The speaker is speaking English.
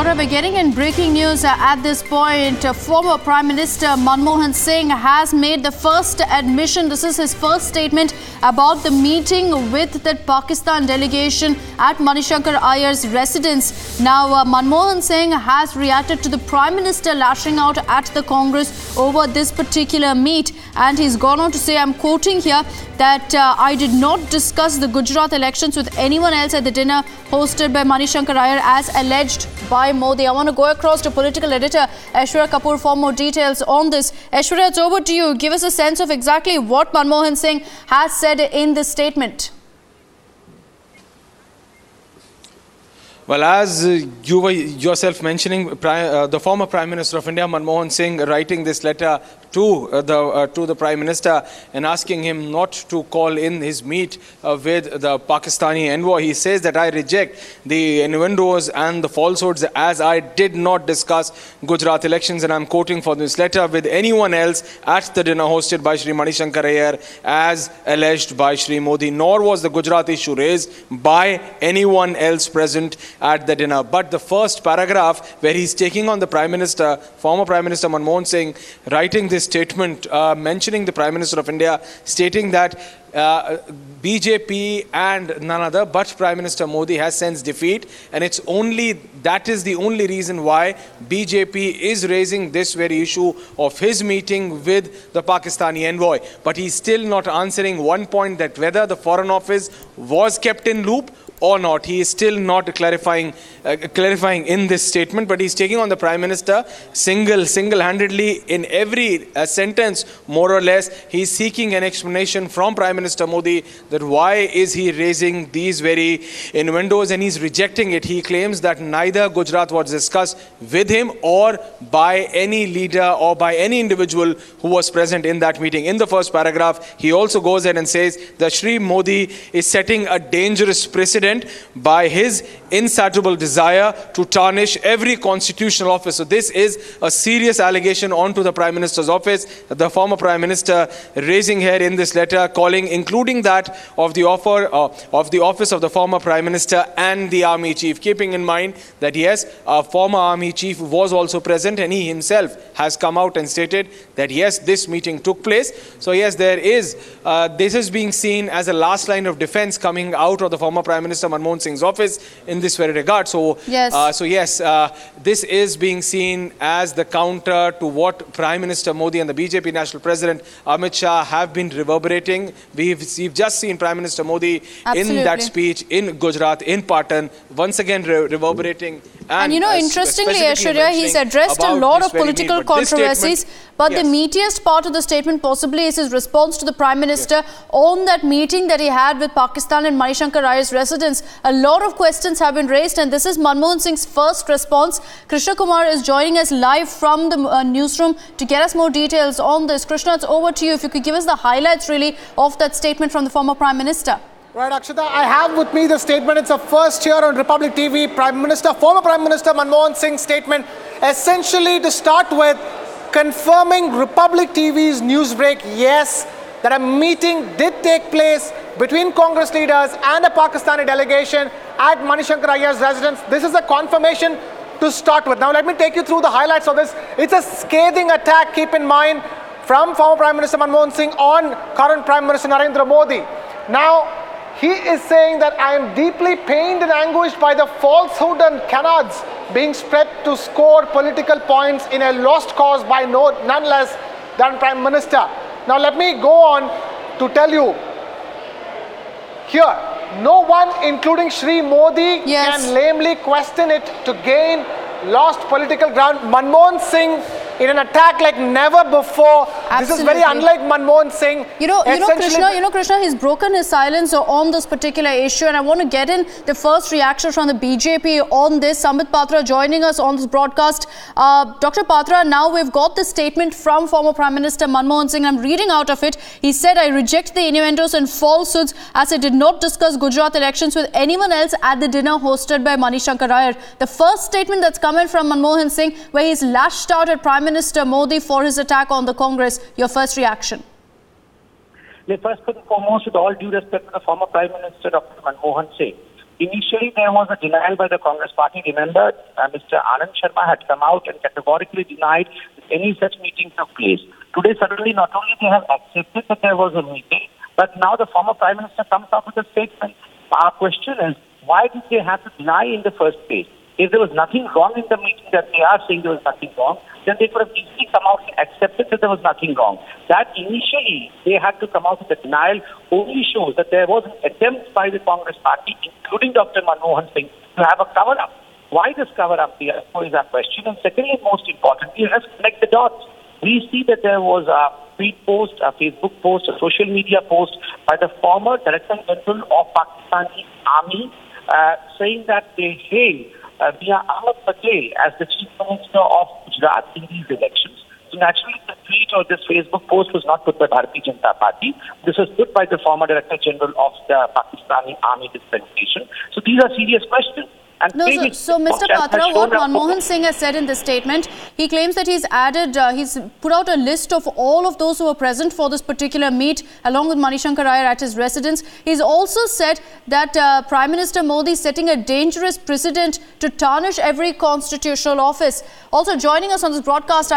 All right, we're getting in breaking news at this point. Former Prime Minister Manmohan Singh has made the first admission. This is his first statement about the meeting with the Pakistan delegation at Manishankar Iyer's residence. Now, Manmohan Singh has reacted to the Prime Minister lashing out at the Congress over this particular meet. And he's gone on to say, I'm quoting here, that I did not discuss the Gujarat elections with anyone else at the dinner hosted by Manishankar Iyer as alleged by Modi. I want to go across to political editor Aishwarya Kapoor for more details on this. Aishwarya, it's over to you. Give us a sense of exactly what Manmohan Singh has said in this statement. Well, as you were yourself mentioning, the former Prime Minister of India, Manmohan Singh, writing this letter to the Prime Minister and asking him not to call in his meet with the Pakistani envoy. He says that I reject the innuendos and the falsehoods as I did not discuss Gujarat elections, and I'm quoting for this letter, with anyone else at the dinner hosted by Shri Manishankar Iyer as alleged by Shri Modi, nor was the Gujarat issue raised by anyone else present at the dinner. But the first paragraph where he's taking on the Prime Minister, former Prime Minister Manmohan Singh, writing this statement, mentioning the Prime Minister of India, stating that BJP and none other but Prime Minister Modi has sensed defeat, and that is the only reason why BJP is raising this very issue of his meeting with the Pakistani envoy. But he's still not answering one point, that whether the Foreign Office was kept in loop or not. He is still not clarifying in this statement, but he's taking on the Prime Minister single-handedly in every sentence, more or less. He's seeking an explanation from Prime Minister Modi that why is he raising these very innuendos, and he's rejecting it. He claims that neither Gujarat was discussed with him or by any leader or by any individual who was present in that meeting. In the first paragraph, he also goes ahead and says that Shri Modi is setting a dangerous precedent by his insatiable desire to tarnish every constitutional office. So this is a serious allegation onto the Prime Minister's office, the former Prime Minister raising here in this letter, including that of the office of the former Prime Minister and the Army Chief, keeping in mind that yes, a former Army Chief was also present, and he himself has come out and stated that yes, this meeting took place. So yes, this is being seen as a last line of defense coming out of the former Prime Minister Manmohan Singh's office in this very regard. So yes, this is being seen as the counter to what Prime Minister Modi and the BJP National President Amit Shah have been reverberating. We've just seen Prime Minister Modi in that speech in Gujarat, in Patan, once again reverberating. And interestingly, Aishwarya, he's addressed a lot of political controversies, but the meatiest part of the statement possibly is his response to the Prime Minister on that meeting that he had with Pakistan and Manishankar Iyer's residence. A lot of questions have been raised, and this is Manmohan Singh's first response. Krishna Kumar is joining us live from the newsroom to get us more details on this. Krishna, it's over to you. If you could give us the highlights really of that statement from the former Prime Minister. Right, Akshata, I have with me the statement. It's a first here on Republic TV. Former Prime Minister Manmohan Singh's statement, essentially to start with, confirming Republic TV's newsbreak, yes, that a meeting did take place between Congress leaders and the Pakistani delegation at Manishankar Iyer's residence. This is a confirmation to start with. Now let me take you through the highlights of this. It's a scathing attack, keep in mind, from former Prime Minister Manmohan Singh on current Prime Minister Narendra Modi. Now, he is saying that I am deeply pained and anguished by the falsehood and canards being spread to score political points in a lost cause by none less than Prime Minister. Now let me go on to tell you here, no one, including Shri Modi, can lamely question it to gain lost political ground. Manmohan Singh in an attack like never before. Absolutely. This is very unlike Manmohan Singh. Krishna, he's broken his silence on this particular issue, and I want to get in the first reaction from the BJP on this. Samit Patra joining us on this broadcast. Dr. Patra, now we've got the statement from former Prime Minister Manmohan Singh. I'm reading out of it. He said, I reject the innuendos and falsehoods as I did not discuss Gujarat elections with anyone else at the dinner hosted by Manishankar Iyer. The first statement that's coming from Manmohan Singh, where he's lashed out at Prime Minister Modi for his attack on the Congress. Your first reaction? First and foremost, with all due respect to the former Prime Minister Dr. Manmohan Singh, Initially, there was a denial by the Congress party. Remember, Mr. Anand Sharma had come out and categorically denied that any such meeting took place. Today, suddenly, not only they have accepted that there was a meeting, but now the former Prime Minister comes out with a statement. Our question is, why did they have to deny in the first place? If there was nothing wrong in the meeting that they are saying there was nothing wrong, then they could have easily come out and accepted that there was nothing wrong. That initially they had to come out with a denial only shows that there was an attempt by the Congress party, including Dr. Manmohan Singh, to have a cover-up. Why this cover-up, therefore, is our question. And secondly, most importantly, let's connect the dots. We see that there was a tweet post, a Facebook post, a social media post by the former Director General of Pakistani Army saying that they hail Mia Ahmed Patel as the Chief Minister of Gujarat in these elections. So naturally, the tweet or this Facebook post was not put by Bharatiya Janata Party. This was put by the former Director General of the Pakistani Army Delegation. So these are serious questions. No, so Mr. Patra, what Manmohan Singh has said in this statement, he claims that he's put out a list of all of those who were present for this particular meet, along with Manishankar Iyer at his residence. He's also said that Prime Minister Modi is setting a dangerous precedent to tarnish every constitutional office. Also joining us on this broadcast